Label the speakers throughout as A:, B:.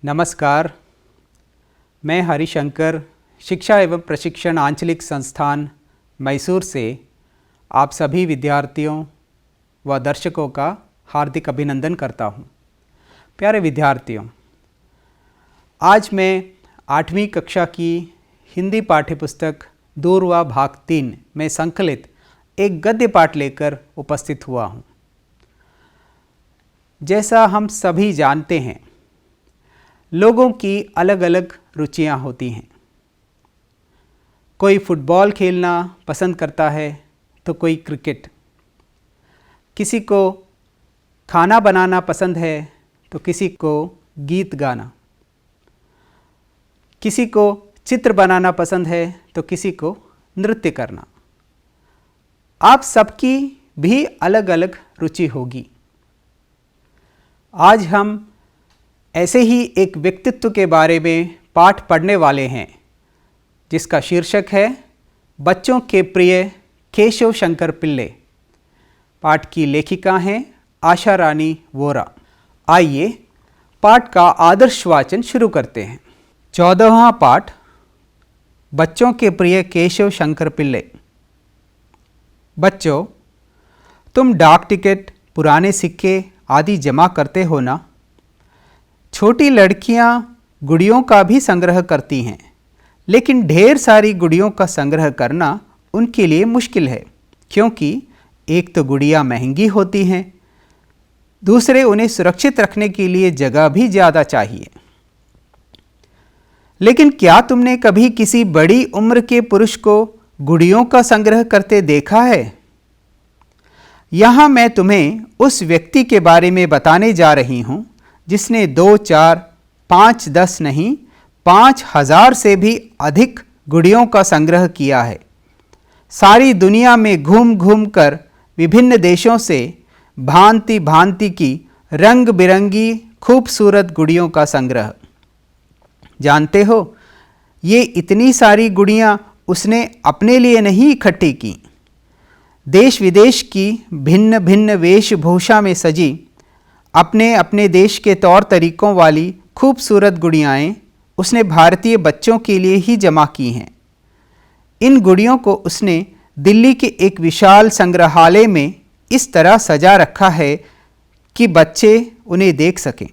A: नमस्कार, मैं हरिशंकर शिक्षा एवं प्रशिक्षण आंचलिक संस्थान मैसूर से आप सभी विद्यार्थियों व दर्शकों का हार्दिक अभिनंदन करता हूं। प्यारे विद्यार्थियों, आज मैं 8वीं कक्षा की हिंदी पाठ्यपुस्तक दूरवा भाग 3 में संकलित एक गद्य पाठ लेकर उपस्थित हुआ हूं। जैसा हम सभी जानते हैं, लोगों की अलग अलग रुचियां होती हैं। कोई फुटबॉल खेलना पसंद करता है तो कोई क्रिकेट, किसी को खाना बनाना पसंद है तो किसी को गीत गाना, किसी को चित्र बनाना पसंद है तो किसी को नृत्य करना। आप सबकी भी अलग अलग रुचि होगी। आज हम ऐसे ही एक व्यक्तित्व के बारे में पाठ पढ़ने वाले हैं, जिसका शीर्षक है बच्चों के प्रिय केशव शंकर पिल्ले। पाठ की लेखिका हैं आशा रानी वोरा। आइए पाठ का आदर्श वाचन शुरू करते हैं। 14वां पाठ, बच्चों के प्रिय केशव शंकर पिल्ले। बच्चों, तुम डाक टिकट, पुराने सिक्के आदि जमा करते हो ना? छोटी लड़कियां गुड़ियों का भी संग्रह करती हैं, लेकिन ढेर सारी गुड़ियों का संग्रह करना उनके लिए मुश्किल है, क्योंकि एक तो गुड़ियां महंगी होती हैं, दूसरे उन्हें सुरक्षित रखने के लिए जगह भी ज़्यादा चाहिए। लेकिन क्या तुमने कभी किसी बड़ी उम्र के पुरुष को गुड़ियों का संग्रह करते देखा है? यहाँ मैं तुम्हें उस व्यक्ति के बारे में बताने जा रही हूँ जिसने 2, 4, 5, 10 नहीं 5,000 से भी अधिक गुड़ियों का संग्रह किया है। सारी दुनिया में घूम घूम कर विभिन्न देशों से भांति भांति की रंग बिरंगी खूबसूरत गुड़ियों का संग्रह। जानते हो, ये इतनी सारी गुड़ियाँ उसने अपने लिए नहीं इकट्ठी की। देश विदेश की भिन्न भिन्न वेशभूषा में सजी अपने अपने देश के तौर तरीकों वाली खूबसूरत गुड़ियाएँ उसने भारतीय बच्चों के लिए ही जमा की हैं। इन गुड़ियों को उसने दिल्ली के एक विशाल संग्रहालय में इस तरह सजा रखा है कि बच्चे उन्हें देख सकें।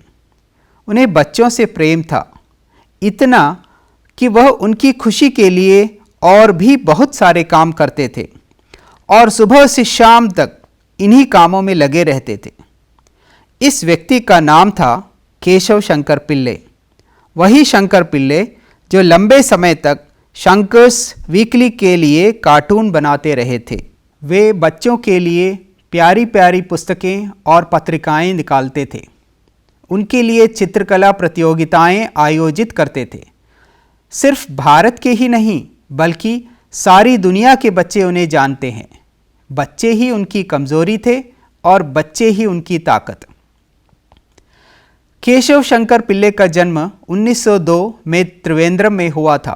A: उन्हें बच्चों से प्रेम था, इतना कि वह उनकी खुशी के लिए और भी बहुत सारे काम करते थे और सुबह से शाम तक इन्हीं कामों में लगे रहते थे। इस व्यक्ति का नाम था केशव शंकर पिल्ले। वही शंकर पिल्ले जो लंबे समय तक शंकर्स वीकली के लिए कार्टून बनाते रहे थे। वे बच्चों के लिए प्यारी प्यारी पुस्तकें और पत्रिकाएं निकालते थे। उनके लिए चित्रकला प्रतियोगिताएं आयोजित करते थे। सिर्फ भारत के ही नहीं, बल्कि सारी दुनिया के बच्चे उन्हें जानते हैं। बच्चे ही उनकी कमजोरी थे और बच्चे ही उनकी ताकत। केशव शंकर पिल्ले का जन्म 1902 में त्रिवेंद्रम में हुआ था।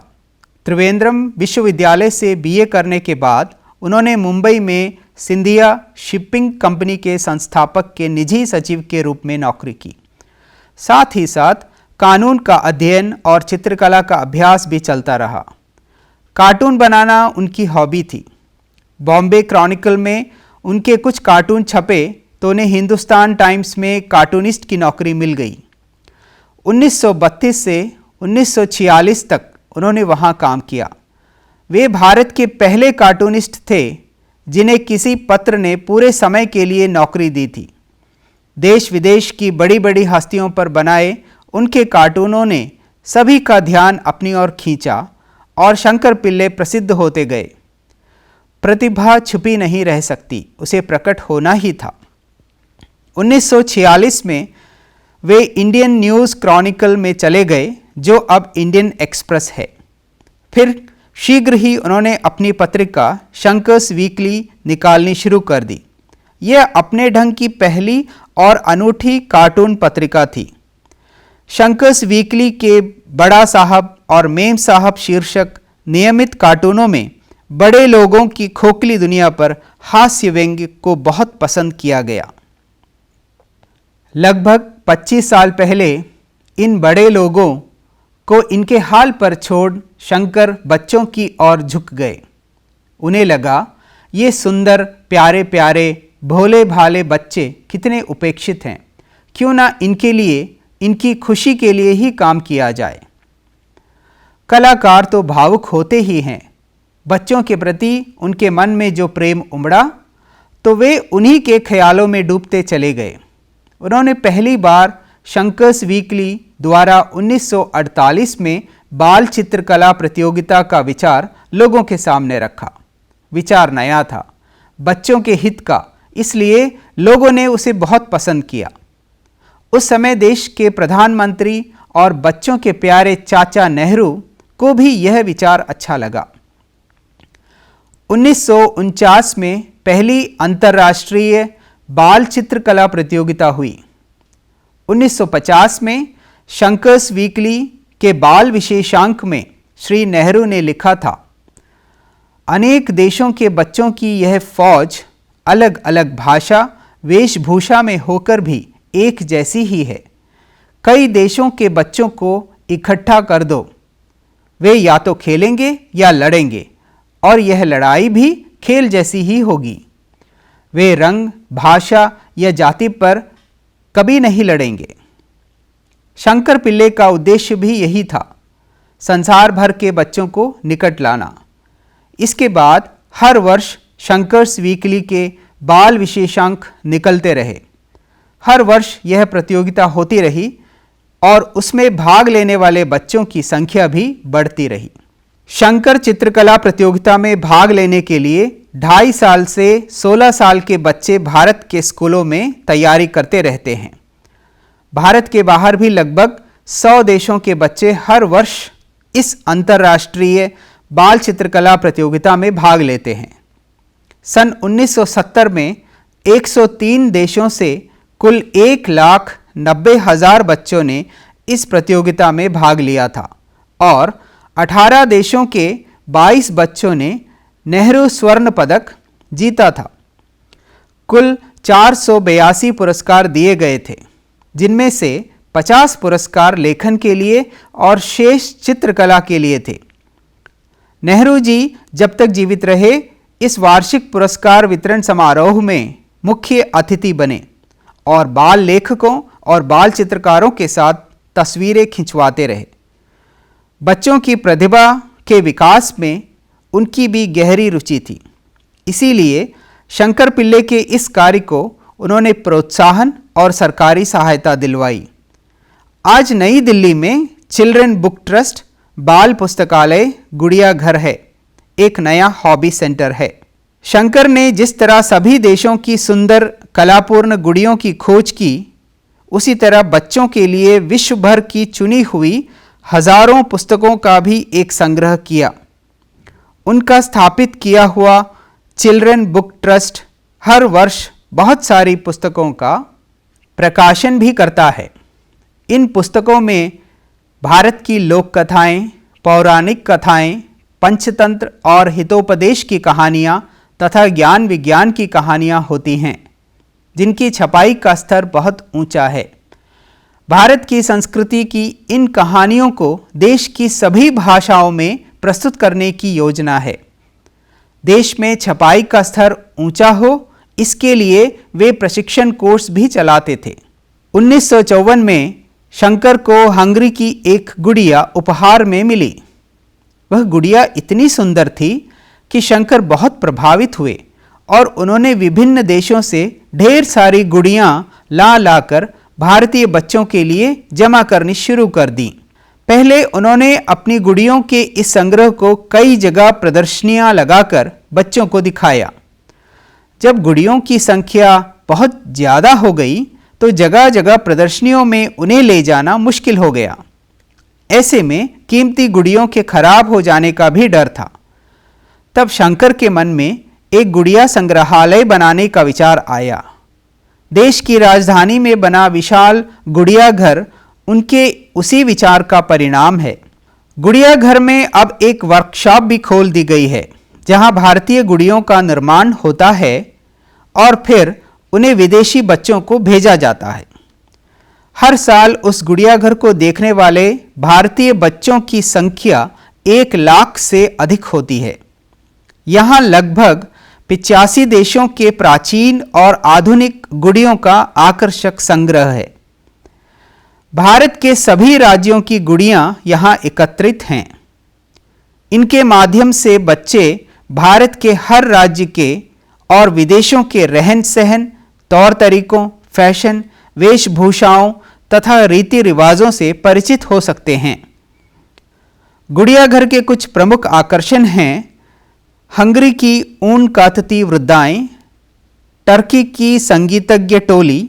A: त्रिवेंद्रम विश्वविद्यालय से बीए करने के बाद उन्होंने मुंबई में सिंधिया शिपिंग कंपनी के संस्थापक के निजी सचिव के रूप में नौकरी की। साथ ही साथ कानून का अध्ययन और चित्रकला का अभ्यास भी चलता रहा। कार्टून बनाना उनकी हॉबी थी। बॉम्बे क्रॉनिकल में उनके कुछ कार्टून छपे तो उन्हें हिंदुस्तान टाइम्स में कार्टूनिस्ट की नौकरी मिल गई। 1932 से 1946 तक उन्होंने वहां काम किया। वे भारत के पहले कार्टूनिस्ट थे जिन्हें किसी पत्र ने पूरे समय के लिए नौकरी दी थी। देश विदेश की बड़ी बड़ी हस्तियों पर बनाए उनके कार्टूनों ने सभी का ध्यान अपनी ओर खींचा और शंकर पिल्ले प्रसिद्ध होते गए। प्रतिभा छुपी नहीं रह सकती, उसे प्रकट होना ही था। 1946 में वे इंडियन न्यूज़ क्रॉनिकल में चले गए, जो अब इंडियन एक्सप्रेस है। फिर शीघ्र ही उन्होंने अपनी पत्रिका शंकर्स वीकली निकालनी शुरू कर दी। यह अपने ढंग की पहली और अनूठी कार्टून पत्रिका थी। शंकर्स वीकली के बड़ा साहब और मेम साहब शीर्षक नियमित कार्टूनों में बड़े लोगों की खोखली दुनिया पर हास्य व्यंग्य को बहुत पसंद किया गया। लगभग 25 साल पहले इन बड़े लोगों को इनके हाल पर छोड़ शंकर बच्चों की ओर झुक गए। उन्हें लगा ये सुंदर प्यारे प्यारे भोले भाले बच्चे कितने उपेक्षित हैं, क्यों ना इनके लिए, इनकी खुशी के लिए ही काम किया जाए। कलाकार तो भावुक होते ही हैं। बच्चों के प्रति उनके मन में जो प्रेम उमड़ा तो वे उन्हीं के ख्यालों में डूबते चले गए। उन्होंने पहली बार शंकर्स वीकली द्वारा 1948 में बाल चित्रकला प्रतियोगिता का विचार लोगों के सामने रखा। विचार नया था, बच्चों के हित का, इसलिए लोगों ने उसे बहुत पसंद किया। उस समय देश के प्रधानमंत्री और बच्चों के प्यारे चाचा नेहरू को भी यह विचार अच्छा लगा। 1949 में पहली अंतर्राष्ट्रीय बाल चित्रकला प्रतियोगिता हुई। 1950 में शंकर्स वीकली के बाल विशेषांक में श्री नेहरू ने लिखा था, अनेक देशों के बच्चों की यह फौज अलग अलग भाषा वेशभूषा में होकर भी एक जैसी ही है। कई देशों के बच्चों को इकट्ठा कर दो, वे या तो खेलेंगे या लड़ेंगे, और यह लड़ाई भी खेल जैसी ही होगी। वे रंग, भाषा या जाति पर कभी नहीं लड़ेंगे। शंकर पिल्ले का उद्देश्य भी यही था, संसार भर के बच्चों को निकट लाना। इसके बाद हर वर्ष शंकर्स वीकली के बाल विशेषांक निकलते रहे। हर वर्ष यह प्रतियोगिता होती रही और उसमें भाग लेने वाले बच्चों की संख्या भी बढ़ती रही। शंकर चित्रकला प्रतियोगिता में भाग लेने के लिए 2.5 साल से 16 साल के बच्चे भारत के स्कूलों में तैयारी करते रहते हैं। भारत के बाहर भी लगभग 100 देशों के बच्चे हर वर्ष इस अंतर्राष्ट्रीय बाल चित्रकला प्रतियोगिता में भाग लेते हैं। सन 1970 में 103 देशों से कुल 1,90,000 बच्चों ने इस प्रतियोगिता में भाग लिया था और 18 देशों के 22 बच्चों ने नेहरू स्वर्ण पदक जीता था। कुल 482 पुरस्कार दिए गए थे, जिनमें से 50 पुरस्कार लेखन के लिए और शेष चित्रकला के लिए थे। नेहरू जी जब तक जीवित रहे इस वार्षिक पुरस्कार वितरण समारोह में मुख्य अतिथि बने और बाल लेखकों और बाल चित्रकारों के साथ तस्वीरें खिंचवाते रहे। बच्चों की प्रतिभा के विकास में उनकी भी गहरी रुचि थी, इसीलिए शंकर पिल्ले के इस कार्य को उन्होंने प्रोत्साहन और सरकारी सहायता दिलवाई। आज नई दिल्ली में चिल्ड्रन बुक ट्रस्ट बाल पुस्तकालय गुड़िया घर है, एक नया हॉबी सेंटर है। शंकर ने जिस तरह सभी देशों की सुंदर कलापूर्ण गुड़ियों की खोज की, उसी तरह बच्चों के लिए विश्व भर की चुनी हुई हजारों पुस्तकों का भी एक संग्रह किया। उनका स्थापित किया हुआ चिल्ड्रन बुक ट्रस्ट हर वर्ष बहुत सारी पुस्तकों का प्रकाशन भी करता है। इन पुस्तकों में भारत की लोक कथाएँ, पौराणिक कथाएँ, पंचतंत्र और हितोपदेश की कहानियाँ तथा ज्ञान विज्ञान की कहानियाँ होती हैं, जिनकी छपाई का स्तर बहुत ऊंचा है। भारत की संस्कृति की इन कहानियों को देश की सभी भाषाओं में प्रस्तुत करने की योजना है। देश में छपाई का स्तर ऊंचा हो, इसके लिए वे प्रशिक्षण कोर्स भी चलाते थे। 1954 में शंकर को हंगरी की एक गुड़िया उपहार में मिली। वह गुड़िया इतनी सुंदर थी कि शंकर बहुत प्रभावित हुए और उन्होंने विभिन्न देशों से ढेर सारी गुड़ियाँ लाकर भारतीय बच्चों के लिए जमा करनी शुरू कर दी। पहले उन्होंने अपनी गुड़ियों के इस संग्रह को कई जगह प्रदर्शनियाँ लगाकर बच्चों को दिखाया। जब गुड़ियों की संख्या बहुत ज़्यादा हो गई तो जगह जगह प्रदर्शनियों में उन्हें ले जाना मुश्किल हो गया। ऐसे में कीमती गुड़ियों के खराब हो जाने का भी डर था। तब शंकर के मन में एक गुड़िया संग्रहालय बनाने का विचार आया। देश की राजधानी में बना विशाल गुड़िया घर उनके उसी विचार का परिणाम है। गुड़िया घर में अब एक वर्कशॉप भी खोल दी गई है, जहां भारतीय गुड़ियों का निर्माण होता है और फिर उन्हें विदेशी बच्चों को भेजा जाता है। हर साल उस गुड़ियाघर को देखने वाले भारतीय बच्चों की संख्या 1 लाख से अधिक होती है। यहाँ लगभग 85 देशों के प्राचीन और आधुनिक गुड़ियों का आकर्षक संग्रह है। भारत के सभी राज्यों की गुड़ियाँ यहाँ एकत्रित हैं। इनके माध्यम से बच्चे भारत के हर राज्य के और विदेशों के रहन सहन, तौर तरीकों, फैशन, वेशभूषाओं तथा रीति रिवाजों से परिचित हो सकते हैं। गुड़ियाघर के कुछ प्रमुख आकर्षण हैं हंगरी की ऊन कातती वृद्धाएं, टर्की की संगीतज्ञ टोली,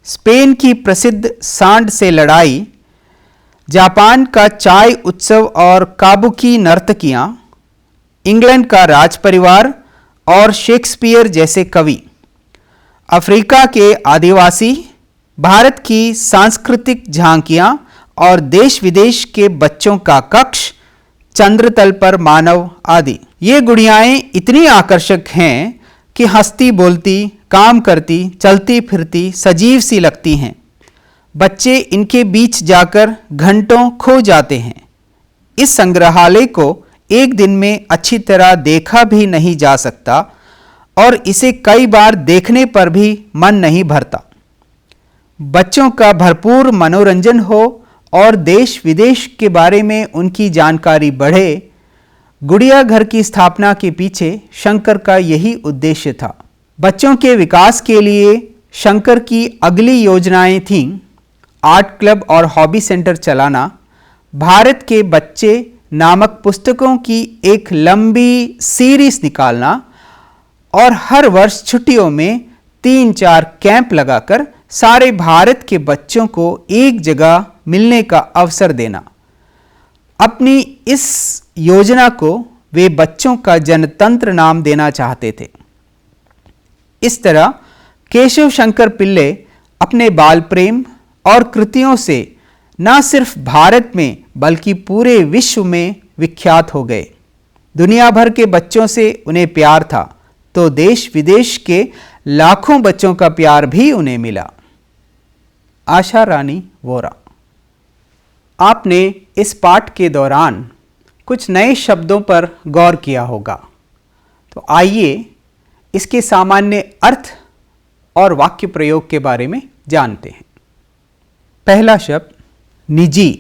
A: स्पेन की प्रसिद्ध सांड से लड़ाई, जापान का चाय उत्सव और काबुकी नर्तकियां, इंग्लैंड का राज परिवार और शेक्सपियर जैसे कवि, अफ्रीका के आदिवासी, भारत की सांस्कृतिक झांकियां और देश विदेश के बच्चों का कक्ष, चंद्रतल पर मानव आदि। ये गुड़ियाएं इतनी आकर्षक हैं कि हंसती बोलती, काम करती, चलती फिरती, सजीव सी लगती हैं। बच्चे इनके बीच जाकर घंटों खो जाते हैं। इस संग्रहालय को एक दिन में अच्छी तरह देखा भी नहीं जा सकता और इसे कई बार देखने पर भी मन नहीं भरता। बच्चों का भरपूर मनोरंजन हो और देश विदेश के बारे में उनकी जानकारी बढ़े, गुड़ियाघर की स्थापना के पीछे शंकर का यही उद्देश्य था। बच्चों के विकास के लिए शंकर की अगली योजनाएं थीं आर्ट क्लब और हॉबी सेंटर चलाना, भारत के बच्चे नामक पुस्तकों की एक लंबी सीरीज निकालना और हर वर्ष छुट्टियों में 3-4 कैंप लगाकर सारे भारत के बच्चों को एक जगह मिलने का अवसर देना। अपनी इस योजना को वे बच्चों का जनतंत्र नाम देना चाहते थे। इस तरह केशव शंकर पिल्ले अपने बाल प्रेम और कृतियों से न सिर्फ भारत में बल्कि पूरे विश्व में विख्यात हो गए। दुनिया भर के बच्चों से उन्हें प्यार था तो देश विदेश के लाखों बच्चों का प्यार भी उन्हें मिला। आशा रानी वोरा। आपने इस पाठ के दौरान कुछ नए शब्दों पर गौर किया होगा, तो आइए इसके सामान्य अर्थ और वाक्य प्रयोग के बारे में जानते हैं। पहला शब्द निजी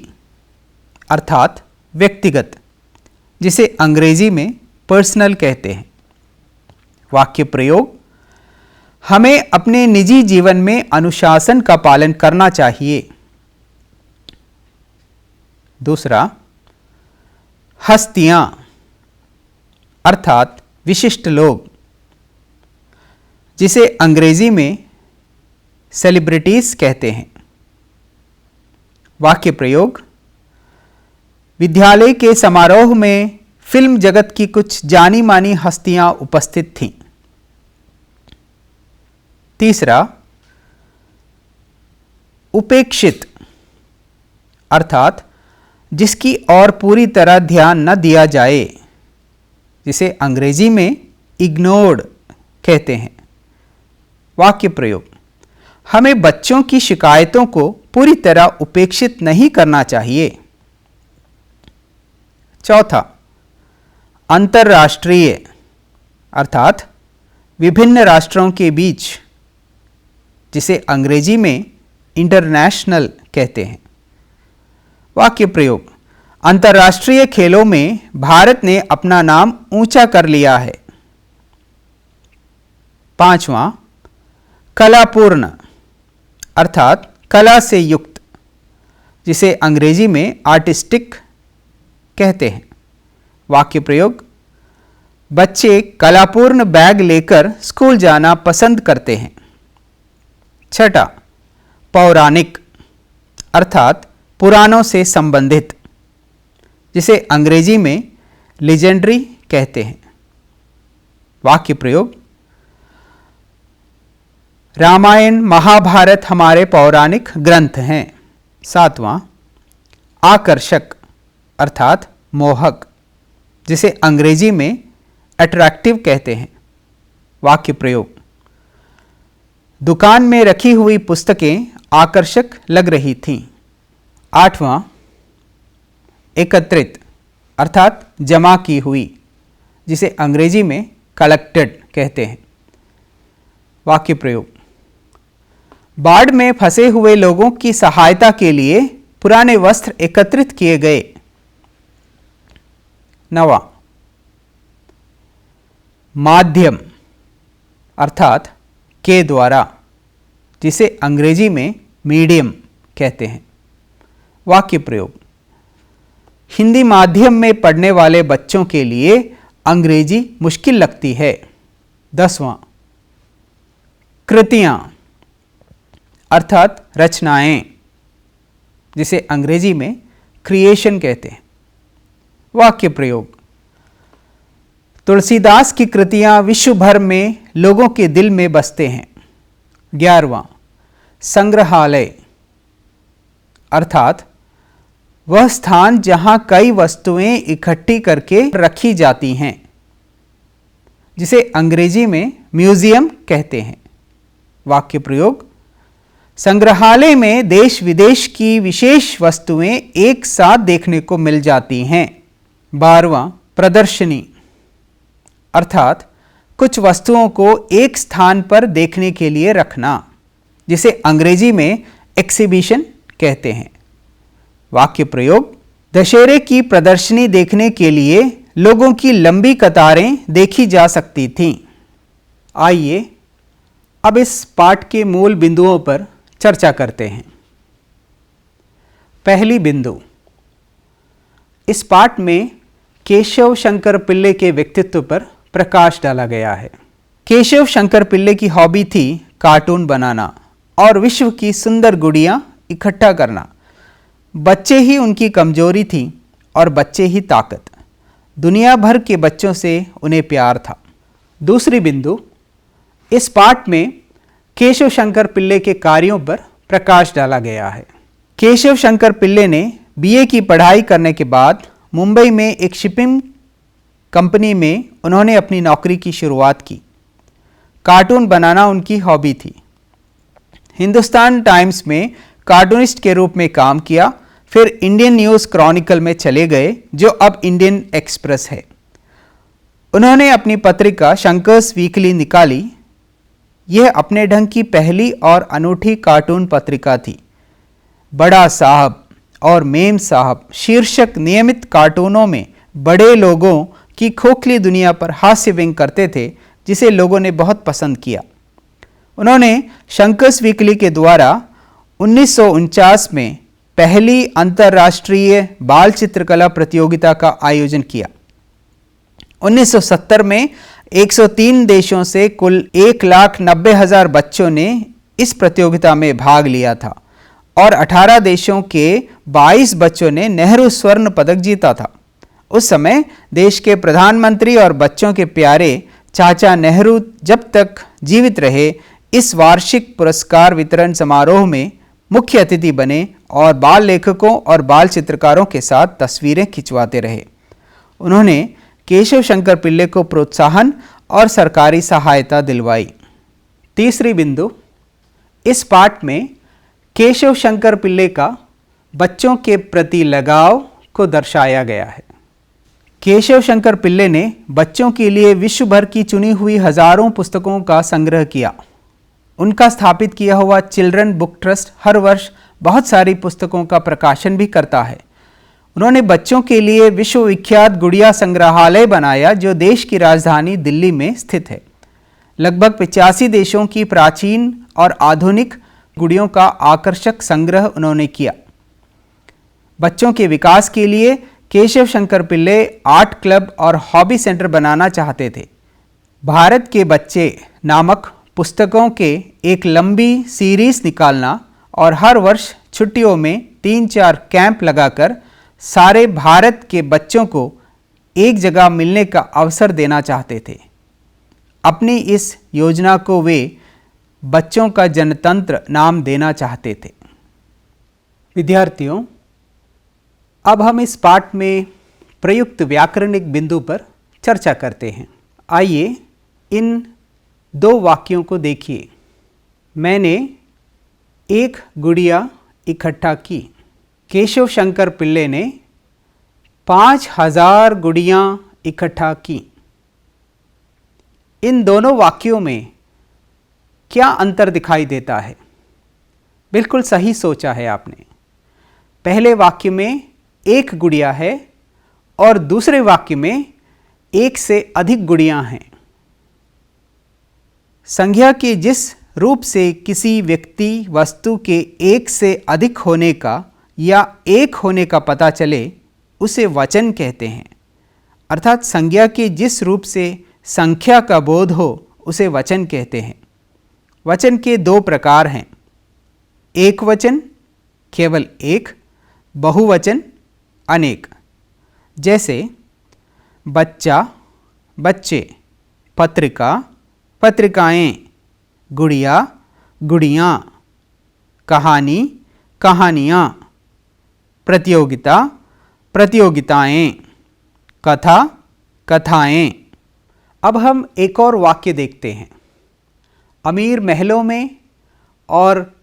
A: अर्थात व्यक्तिगत, जिसे अंग्रेजी में पर्सनल कहते हैं। वाक्य प्रयोग: हमें अपने निजी जीवन में अनुशासन का पालन करना चाहिए। दूसरा, हस्तियां अर्थात विशिष्ट लोग, जिसे अंग्रेजी में सेलिब्रिटीज कहते हैं। वाक्य प्रयोग: विद्यालय के समारोह में फिल्म जगत की कुछ जानी मानी हस्तियां उपस्थित थीं। तीसरा, उपेक्षित अर्थात जिसकी ओर पूरी तरह ध्यान न दिया जाए, जिसे अंग्रेजी में इग्नोर्ड कहते हैं। वाक्य प्रयोग: हमें बच्चों की शिकायतों को पूरी तरह उपेक्षित नहीं करना चाहिए। चौथा, अंतर्राष्ट्रीय अर्थात विभिन्न राष्ट्रों के बीच, जिसे अंग्रेजी में इंटरनेशनल कहते हैं। वाक्य प्रयोग: अंतर्राष्ट्रीय खेलों में भारत ने अपना नाम ऊंचा कर लिया है। पांचवां, कलापूर्ण अर्थात कला से युक्त, जिसे अंग्रेजी में आर्टिस्टिक कहते हैं। वाक्य प्रयोग: बच्चे कलापूर्ण बैग लेकर स्कूल जाना पसंद करते हैं। छठा, पौराणिक अर्थात पुराणों से संबंधित, जिसे अंग्रेजी में लीजेंडरी कहते हैं। वाक्य प्रयोग: रामायण महाभारत हमारे पौराणिक ग्रंथ हैं। सातवां, आकर्षक अर्थात मोहक, जिसे अंग्रेजी में अट्रैक्टिव कहते हैं। वाक्य प्रयोग: दुकान में रखी हुई पुस्तकें आकर्षक लग रही थीं। 8वां, एकत्रित अर्थात जमा की हुई, जिसे अंग्रेजी में कलेक्टेड कहते हैं। वाक्य प्रयोग, बाढ़ में फंसे हुए लोगों की सहायता के लिए पुराने वस्त्र एकत्रित किए गए। 9वां, माध्यम अर्थात के द्वारा, जिसे अंग्रेजी में मीडियम कहते हैं। वाक्य प्रयोग, हिंदी माध्यम में पढ़ने वाले बच्चों के लिए अंग्रेजी मुश्किल लगती है। 10वां, कृतियां अर्थात रचनाएं, जिसे अंग्रेजी में क्रिएशन कहते हैं। वाक्य प्रयोग, तुलसीदास की कृतियां विश्व भर में लोगों के दिल में बसते हैं। 11वां, संग्रहालय अर्थात वह स्थान जहां कई वस्तुएं इकट्ठी करके रखी जाती हैं, जिसे अंग्रेजी में म्यूजियम कहते हैं। वाक्य प्रयोग, संग्रहालय में देश विदेश की विशेष वस्तुएं एक साथ देखने को मिल जाती हैं। 12वां, प्रदर्शनी अर्थात कुछ वस्तुओं को एक स्थान पर देखने के लिए रखना, जिसे अंग्रेजी में एक्सिबिशन कहते हैं। वाक्य प्रयोग, दशहरे की प्रदर्शनी देखने के लिए लोगों की लंबी कतारें देखी जा सकती थीं। आइए अब इस पाठ के मूल बिंदुओं पर चर्चा करते हैं। पहली बिंदु, इस पाठ में केशव शंकर पिल्ले के व्यक्तित्व पर प्रकाश डाला गया है। केशव शंकर पिल्ले की हॉबी थी कार्टून बनाना और विश्व की सुंदर गुड़ियां इकट्ठा करना। बच्चे ही उनकी कमजोरी थी और बच्चे ही ताकत। दुनिया भर के बच्चों से उन्हें प्यार था। दूसरी बिंदु, इस पाठ में केशव शंकर पिल्ले के कार्यों पर प्रकाश डाला गया है। केशव शंकर पिल्ले ने बीए की पढ़ाई करने के बाद मुंबई में एक शिपिंग कंपनी में उन्होंने अपनी नौकरी की शुरुआत की। कार्टून बनाना उनकी हॉबी थी। हिंदुस्तान टाइम्स में कार्टूनिस्ट के रूप में काम किया, फिर इंडियन न्यूज़ क्रॉनिकल में चले गए, जो अब इंडियन एक्सप्रेस है। उन्होंने अपनी पत्रिका शंकर्स वीकली निकाली। यह अपने ढंग की पहली और अनूठी कार्टून पत्रिका थी। बड़ा साहब और मेम साहब शीर्षक नियमित कार्टूनों में बड़े लोगों की खोखली दुनिया पर हास्य व्यंग करते थे, जिसे लोगों ने बहुत पसंद किया। उन्होंने शंकर्स वीकली के द्वारा 1949 में पहली अंतर्राष्ट्रीय बाल चित्रकला प्रतियोगिता का आयोजन किया। 1970 में 103 देशों से कुल 1,90,000 बच्चों ने इस प्रतियोगिता में भाग लिया था और 18 देशों के 22 बच्चों ने नेहरू स्वर्ण पदक जीता था। उस समय देश के प्रधानमंत्री और बच्चों के प्यारे चाचा नेहरू जब तक जीवित रहे, इस वार्षिक पुरस्कार वितरण समारोह में मुख्य अतिथि बने और बाल लेखकों और बाल चित्रकारों के साथ तस्वीरें खिंचवाते रहे। उन्होंने केशव शंकर पिल्ले को प्रोत्साहन और सरकारी सहायता दिलवाई। तीसरी बिंदु, इस पाठ में केशव शंकर पिल्ले का बच्चों के प्रति लगाव को दर्शाया गया है। केशव शंकर पिल्ले ने बच्चों के लिए विश्व भर की चुनी हुई हजारों पुस्तकों का संग्रह किया। उनका स्थापित किया हुआ चिल्ड्रन बुक ट्रस्ट हर वर्ष बहुत सारी पुस्तकों का प्रकाशन भी करता है। उन्होंने बच्चों के लिए विश्वविख्यात गुड़िया संग्रहालय बनाया, जो देश की राजधानी दिल्ली में स्थित है। लगभग 85 देशों की प्राचीन और आधुनिक गुड़ियों का आकर्षक संग्रह उन्होंने किया। बच्चों के विकास के लिए केशव शंकर पिल्ले आर्ट क्लब और हॉबी सेंटर बनाना चाहते थे। भारत के बच्चे नामक पुस्तकों के एक लंबी सीरीज निकालना और हर वर्ष छुट्टियों में 3-4 कैंप लगाकर सारे भारत के बच्चों को एक जगह मिलने का अवसर देना चाहते थे। अपनी इस योजना को वे बच्चों का जनतंत्र नाम देना चाहते थे। विद्यार्थियों, अब हम इस पाठ में प्रयुक्त व्याकरणिक बिंदु पर चर्चा करते हैं। आइए इन 2 वाक्यों को देखिए। मैंने एक गुड़िया इकट्ठा की। केशव शंकर पिल्ले ने 5000 गुड़ियाँ इकट्ठा की। इन दोनों वाक्यों में क्या अंतर दिखाई देता है? बिल्कुल सही सोचा है आपने। पहले वाक्य में एक गुड़िया है और दूसरे वाक्य में एक से अधिक गुड़ियाँ हैं। संज्ञा के जिस रूप से किसी व्यक्ति वस्तु के एक से अधिक होने का या एक होने का पता चले उसे वचन कहते हैं। अर्थात संज्ञा के जिस रूप से संख्या का बोध हो उसे वचन कहते हैं। वचन के दो प्रकार हैं, एक वचन केवल एक, बहुवचन अनेक। जैसे बच्चा बच्चे, पत्रिका पत्रिकाएं, गुड़िया गुड़ियाँ, कहानी कहानियाँ, प्रतियोगिता प्रतियोगिताएं, कथा कथाएं। अब हम एक और वाक्य देखते हैं। अमीर महलों में और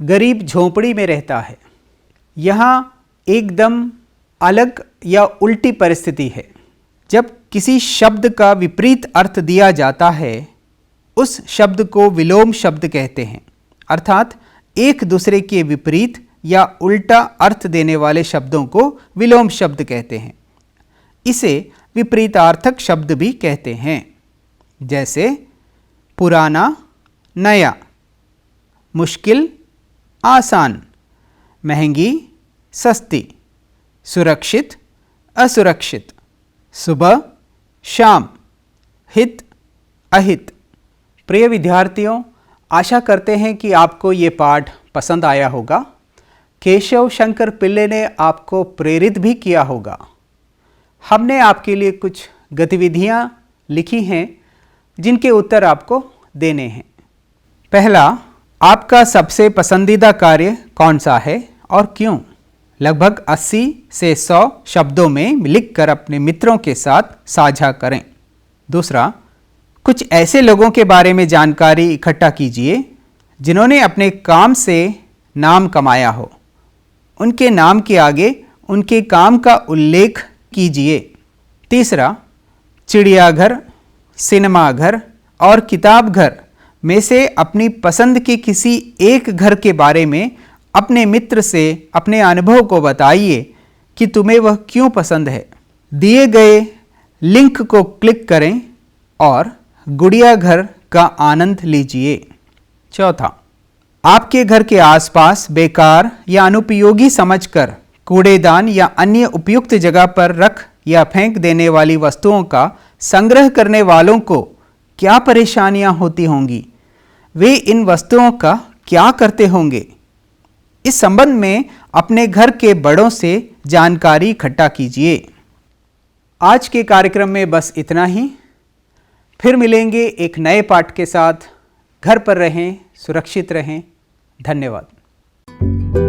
A: गरीब झोंपड़ी में रहता है। यहाँ एकदम अलग या उल्टी परिस्थिति है। जब किसी शब्द का विपरीत अर्थ दिया जाता है उस शब्द को विलोम शब्द कहते हैं। अर्थात एक दूसरे के विपरीत या उल्टा अर्थ देने वाले शब्दों को विलोम शब्द कहते हैं। इसे विपरीतार्थक शब्द भी कहते हैं। जैसे पुराना नया, मुश्किल आसान, महंगी सस्ती, सुरक्षित असुरक्षित, सुबह शाम, हित अहित। प्रिय विद्यार्थियों, आशा करते हैं कि आपको ये पाठ पसंद आया होगा। केशव शंकर पिल्ले ने आपको प्रेरित भी किया होगा। हमने आपके लिए कुछ गतिविधियाँ लिखी हैं जिनके उत्तर आपको देने हैं। पहला, आपका सबसे पसंदीदा कार्य कौन सा है और क्यों? लगभग 80 से 100 शब्दों में लिखकर अपने मित्रों के साथ साझा करें। दूसरा, कुछ ऐसे लोगों के बारे में जानकारी इकट्ठा कीजिए जिन्होंने अपने काम से नाम कमाया हो। उनके नाम के आगे उनके काम का उल्लेख कीजिए। तीसरा, चिड़ियाघर, सिनेमाघर और किताब घर में से अपनी पसंद के किसी एक घर के बारे में अपने मित्र से अपने अनुभव को बताइए कि तुम्हें वह क्यों पसंद है। दिए गए लिंक को क्लिक करें और गुड़िया घर का आनंद लीजिए। चौथा, आपके घर के आसपास बेकार या अनुपयोगी समझकर कूड़ेदान या अन्य उपयुक्त जगह पर रख या फेंक देने वाली वस्तुओं का संग्रह करने वालों को क्या परेशानियां होती होंगी? वे इन वस्तुओं का क्या करते होंगे? इस संबंध में अपने घर के बड़ों से जानकारी इकट्ठा कीजिए। आज के कार्यक्रम में बस इतना ही। फिर मिलेंगे एक नए पाठ के साथ। घर पर रहें, सुरक्षित रहें। धन्यवाद।